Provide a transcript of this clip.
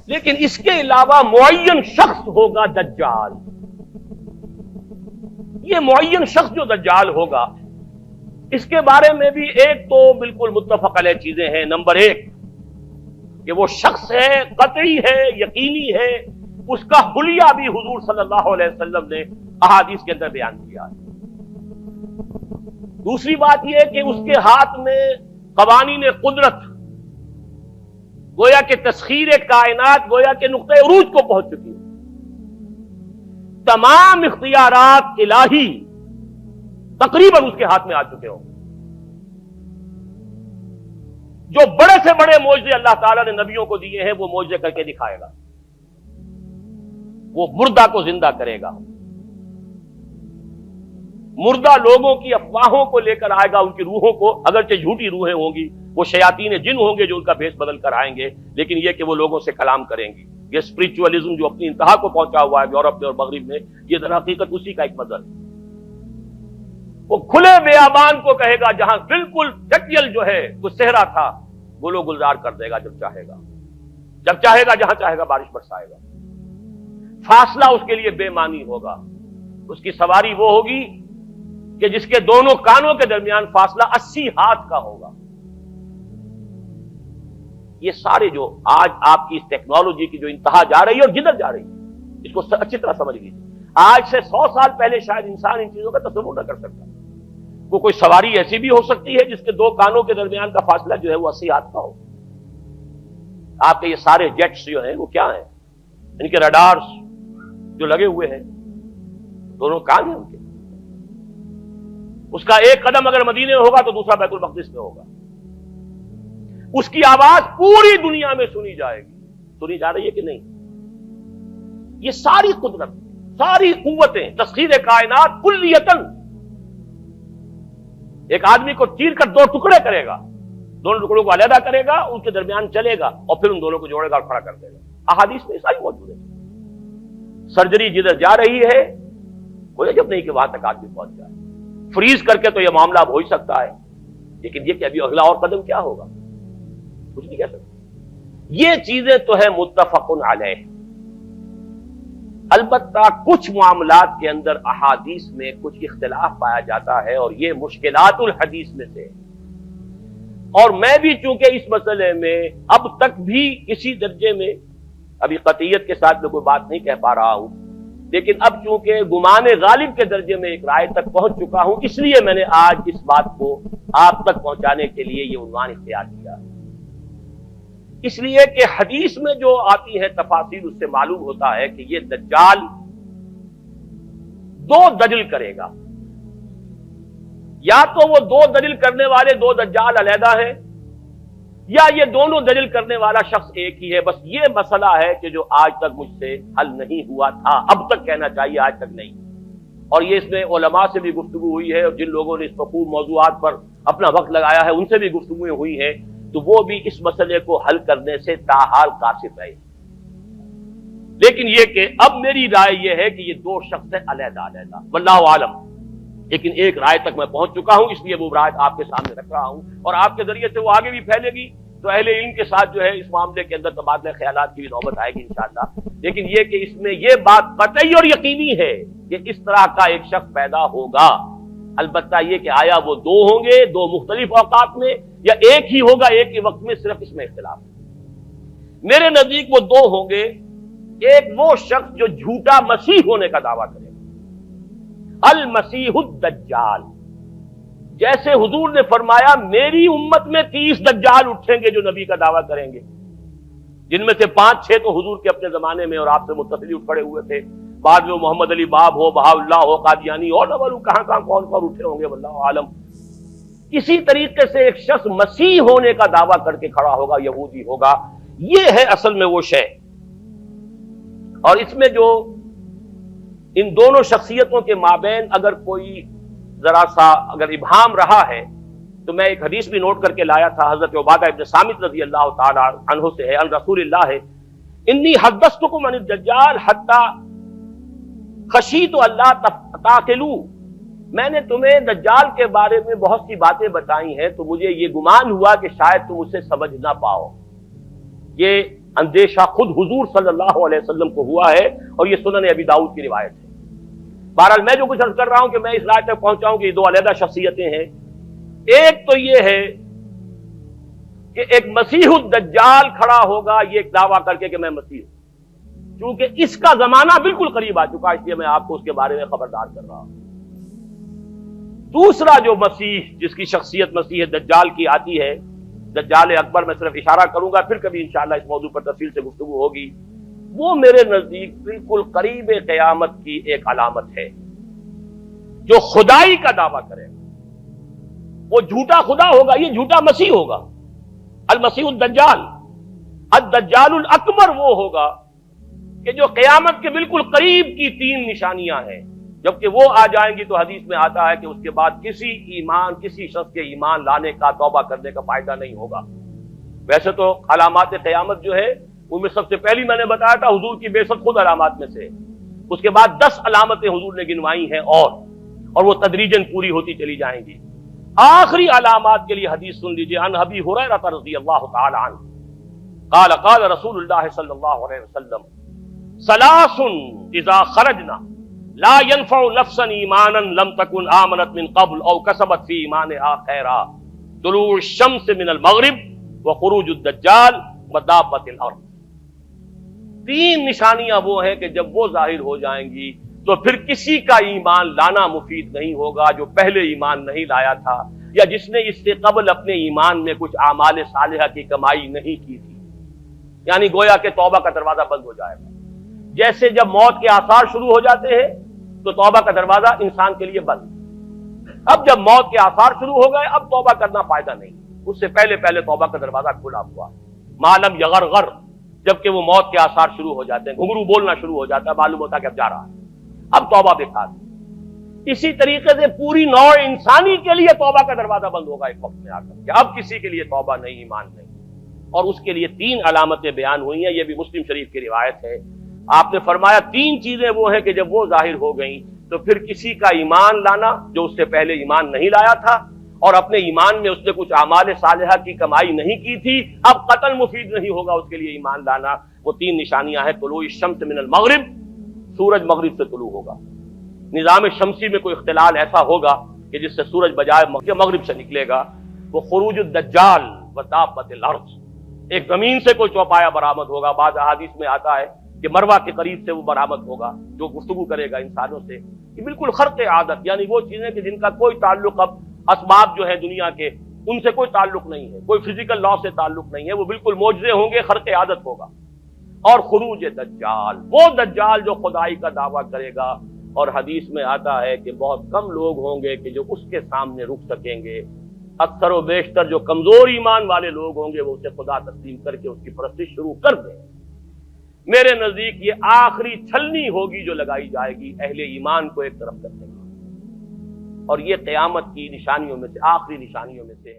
لیکن اس کے علاوہ معین شخص ہوگا دجال. یہ معین شخص جو دجال ہوگا اس کے بارے میں بھی ایک تو بالکل متفق علیہ چیزیں ہیں. نمبر ایک کہ وہ شخص ہے، قطعی ہے، یقینی ہے، اس کا حلیہ بھی حضور صلی اللہ علیہ وسلم نے احادیث کے اندر بیان کیا ہے. دوسری بات یہ کہ اس کے ہاتھ میں قوانین قدرت، گویا کہ تسخیر کائنات گویا کہ نقطۂ عروج کو پہنچ چکی ہے. تمام اختیارات الہی تقریباً اس کے ہاتھ میں آ چکے ہوں. جو بڑے سے بڑے معجزے اللہ تعالیٰ نے نبیوں کو دیے ہیں وہ معجزے کر کے دکھائے گا. وہ مردہ کو زندہ کرے گا، مردہ لوگوں کی افواہوں کو لے کر آئے گا، ان کی روحوں کو، اگرچہ جھوٹی روحیں ہوں گی، وہ شیاطین جن ہوں گے جو ان کا بھیس بدل کر آئیں گے، لیکن یہ کہ وہ لوگوں سے کلام کریں گی. یہ اسپرچولیزم جو اپنی انتہا کو پہنچا ہوا ہے یورپ میں اور مغرب میں، یہ در حقیقت اسی کا ایک مظہر ہے. وہ کھلے بیابان کو کہے گا جہاں بالکل ٹکیل جو ہے وہ صحرا تھا، گل و گلزار کر دے گا جب چاہے گا، جب چاہے گا، جہاں چاہے گا بارش برسائے گا. فاصلہ اس کے لیے بے معنی ہوگا. اس کی سواری وہ ہوگی کہ جس کے دونوں کانوں کے درمیان فاصلہ 80 ہاتھ کا ہوگا. یہ سارے جو آج آپ کی اس ٹیکنالوجی کی جو انتہا جا رہی ہے اور جدھر جا رہی ہے، اس کو اچھی طرح سمجھ لیجیے. آج سے 100 سال پہلے شاید انسان ان چیزوں کا تصور نہ کر سکتا. وہ کوئی سواری ایسی بھی ہو سکتی ہے جس کے دو کانوں کے درمیان کا فاصلہ جو ہے وہ 80 ہاتھ کا ہو. آپ کے یہ سارے جیٹس جو ہیں وہ کیا ہیں؟ ان کے رڈارز جو لگے ہوئے ہیں، دونوں کان ہیں ان کے. اس کا ایک قدم اگر مدینے میں ہوگا تو دوسرا بیت المقدس میں ہوگا. اس کی آواز پوری دنیا میں سنی جائے گی. سنی جا رہی ہے کہ نہیں؟ یہ ساری قدرت، ساری قوتیں، تسخیر کائنات کلیتاً ایک آدمی کو چیر کر دو ٹکڑے کرے گا، دونوں ٹکڑوں کو علیحدہ کرے گا، ان کے درمیان چلے گا اور پھر ان دونوں کو جوڑے گا اور کھڑا کر دے گا. احادیث میں ساری موجود ہے. سرجری جدھر جا رہی ہے کوئی عجب نہیں کہ وہاں تک آدمی پہنچ جائے. فریز کر کے تو یہ معاملہ اب ہو ہی سکتا ہے، لیکن یہ کہ ابھی اگلا اور قدم کیا ہوگا کچھ نہیں کہہ سکتے. یہ چیزیں تو ہیں متفق علیہ. البتہ کچھ معاملات کے اندر احادیث میں کچھ اختلاف پایا جاتا ہے اور یہ مشکلات الحدیث میں سے. اور میں بھی چونکہ اس مسئلے میں اب تک بھی کسی درجے میں، ابھی قطعیت کے ساتھ میں کوئی بات نہیں کہہ پا رہا ہوں، لیکن اب چونکہ گمان غالب کے درجے میں ایک رائے تک پہنچ چکا ہوں، اس لیے میں نے آج اس بات کو آپ تک پہنچانے کے لیے یہ عنوان اختیار کیا. اس لیے کہ حدیث میں جو آتی ہے تفاصیل اس سے معلوم ہوتا ہے کہ یہ دجال دو دجل کرے گا. یا تو وہ دو دجل کرنے والے دو دجال علیحدہ ہیں، یا یہ دونوں دجل کرنے والا شخص ایک ہی ہے. بس یہ مسئلہ ہے کہ جو آج تک مجھ سے حل نہیں ہوا تھا، اب تک کہنا چاہیے آج تک نہیں. اور یہ اس میں علماء سے بھی گفتگو ہوئی ہے، اور جن لوگوں نے اس مفہوم موضوعات پر اپنا وقت لگایا ہے ان سے بھی گفتگویں ہوئی ہیں، تو وہ بھی اس مسئلے کو حل کرنے سے تاحال قاصر رہے. لیکن یہ کہ اب میری رائے یہ ہے کہ یہ دو شخص ہیں علیحدہ علیحدہ، واللہ عالم. لیکن ایک رائے تک میں پہنچ چکا ہوں، اس لیے وہ رائے آپ کے سامنے رکھ رہا ہوں، اور آپ کے ذریعے سے وہ آگے بھی پھیلے گی تو اہل علم کے ساتھ جو ہے اس معاملے کے اندر تبادلہ خیالات کی بھی نوبت آئے گی انشاءاللہ. لیکن یہ کہ اس میں یہ بات قطعی اور یقینی ہے کہ اس طرح کا ایک شخص پیدا ہوگا. البتہ یہ کہ آیا وہ دو ہوں گے دو مختلف اوقات میں، یا ایک ہی ہوگا ایک ہی وقت میں، صرف اس میں اختلاف ہے. میرے نزدیک وہ دو ہوں گے. ایک وہ شخص جو جھوٹا مسیح ہونے کا دعویٰ کرے گا، المسیح الدجال. جیسے حضور نے فرمایا میری امت میں 30 دجال اٹھیں گے جو نبی کا دعویٰ کریں گے، جن میں سے 5-6 تو حضور کے اپنے زمانے میں اور آپ سے متصل اٹھ کھڑے ہوئے تھے. بعد میں محمد علی باب ہو، بہاء اللہ ہو، قادیانی اور نہ معلوم کہاں کہاں کون کون اٹھے ہوں گے، واللہ عالم. اسی طریقے سے ایک شخص مسیح ہونے کا دعویٰ کر کے کھڑا ہوگا، یہودی ہوگا. یہ ہے اصل میں وہ شے. اور اس میں جو ان دونوں شخصیتوں کے مابین اگر کوئی ذرا سا اگر ابہام رہا ہے تو میں ایک حدیث بھی نوٹ کر کے لایا تھا، حضرت عبادہ ابن صامت رضی اللہ تعالی عنہ سے ہے، عن رسول اللہ ہے، انی حدثتکم عن الدجال حتی خشیت اللہ تعقلوا. میں نے تمہیں دجال کے بارے میں بہت سی باتیں بتائی ہیں تو مجھے یہ گمان ہوا کہ شاید تم اسے سمجھ نہ پاؤ. یہ اندیشہ خود حضور صلی اللہ علیہ وسلم کو ہوا ہے، اور یہ سنن ابی داؤد کی روایت ہے۔ بہرحال میں جو کچھ عرض کر رہا ہوں کہ میں اس رائے تک پہنچا ہوں کہ یہ دو علیحدہ شخصیتیں ہیں۔ ایک تو یہ ہے کہ ایک مسیح الدجال کھڑا ہوگا یہ ایک دعویٰ کر کے کہ میں مسیح ہوں، چونکہ اس کا زمانہ بالکل قریب آ چکا، اس لیے میں آپ کو اس کے بارے میں خبردار کر رہا ہوں۔ دوسرا جو مسیح جس کی شخصیت مسیح دجال کی آتی ہے، دجال اکبر، میں صرف اشارہ کروں گا، پھر کبھی انشاءاللہ اس موضوع پر تفصیل سے گفتگو ہوگی، وہ میرے نزدیک بالکل قریب قیامت کی ایک علامت ہے۔ جو خدائی کا دعویٰ کرے وہ جھوٹا خدا ہوگا، یہ جھوٹا مسیح ہوگا، المسیح الدجال۔ الدجال الاکبر وہ ہوگا کہ جو قیامت کے بالکل قریب کی تین نشانیاں ہیں، جبکہ وہ آ جائیں گی تو حدیث میں آتا ہے کہ اس کے بعد کسی شخص کے ایمان لانے کا، توبہ کرنے کا فائدہ نہیں ہوگا۔ ویسے تو علامات قیامت جو ہے ان میں سب سے پہلی میں نے بتایا تھا حضور کی بعثت خود علامات میں سے، اس کے بعد 10 علامتیں حضور نے گنوائی ہیں، اور وہ تدریجاً پوری ہوتی چلی جائیں گی۔ آخری علامات کے لیے حدیث سن لیجئے، عن ابی ہریرہ رضی اللہ تعالی عنہ قال قال رسول اللہ صلی اللہ علیہ وسلم ثلاث اذا خرجنا لا ينفع نفسا ایمانا لم تكن آمنت من قبل او کسبت فی ایمانها خیرا، طلوع الشمس من المغرب وخروج الدجال ودابۃ الارض۔ تین نشانیاں وہ ہیں کہ جب وہ ظاہر ہو جائیں گی تو پھر کسی کا ایمان لانا مفید نہیں ہوگا جو پہلے ایمان نہیں لایا تھا، یا جس نے اس سے قبل اپنے ایمان میں کچھ اعمال صالحہ کی کمائی نہیں کی تھی۔ یعنی گویا کہ توبہ کا دروازہ بند ہو جائے گا۔ جیسے جب موت کے آثار شروع ہو جاتے ہیں تو توبہ کا دروازہ انسان کے لیے بند، اب جب موت کے آثار شروع ہو گئے اب توبہ کرنا فائدہ نہیں، اس سے پہلے توبہ کا دروازہ کھلا ہوا، معلوم یغرغر، جبکہ وہ موت کے آثار شروع ہو جاتے ہیں، گھنگرو بولنا شروع ہو جاتا ہے، معلوم ہوتا ہے کہ اب جا رہا ہے، اب توبہ بیکار۔ اسی طریقے سے پوری نوع انسانی کے لیے توبہ کا دروازہ بند ہوگا ایک وقت میں آ کر کہ اب کسی کے لیے توبہ نہیں، ایمان نہیں، اور اس کے لیے 3 علامتیں بیان ہوئی ہیں، یہ بھی مسلم شریف کی روایت ہے۔ آپ نے فرمایا 3 چیزیں وہ ہیں کہ جب وہ ظاہر ہو گئیں تو پھر کسی کا ایمان لانا جو اس سے پہلے ایمان نہیں لایا تھا، اور اپنے ایمان میں اس نے کچھ اعمال صالحہ کی کمائی نہیں کی تھی، اب قتل مفید نہیں ہوگا اس کے لیے ایمان لانا۔ وہ 3 نشانیاں ہیں، طلوع الشمس من المغرب، سورج مغرب سے طلوع ہوگا، نظام شمسی میں کوئی اختلال ایسا ہوگا کہ جس سے سورج بجائے مغرب سے نکلے گا، وہ خروج الدجال ودابۃ الارض، ایک زمین سے کوئی چوپایا برآمد ہوگا، بعض احادیث میں آتا ہے کہ مروہ کے قریب سے وہ برآمد ہوگا جو گفتگو کرے گا انسانوں سے، یہ بالکل خرق عادت، یعنی وہ چیزیں کہ جن کا کوئی تعلق اب اسباب جو ہے دنیا کے ان سے کوئی تعلق نہیں ہے، کوئی فزیکل لا سے تعلق نہیں ہے، وہ بالکل معجزے ہوں گے، خرق عادت ہوگا۔ اور خروج دجال، وہ دجال جو خدائی کا دعویٰ کرے گا، اور حدیث میں آتا ہے کہ بہت کم لوگ ہوں گے کہ جو اس کے سامنے رک سکیں گے، اکثر و بیشتر جو کمزور ایمان والے لوگ ہوں گے وہ اسے خدا تسلیم کر کے اس کی پرستش شروع کر دیں۔ میرے نزدیک یہ آخری چھلنی ہوگی جو لگائی جائے گی اہل ایمان کو ایک طرف کرنے کی، اور یہ قیامت کی نشانیوں میں سے آخری نشانیوں میں سے ہے۔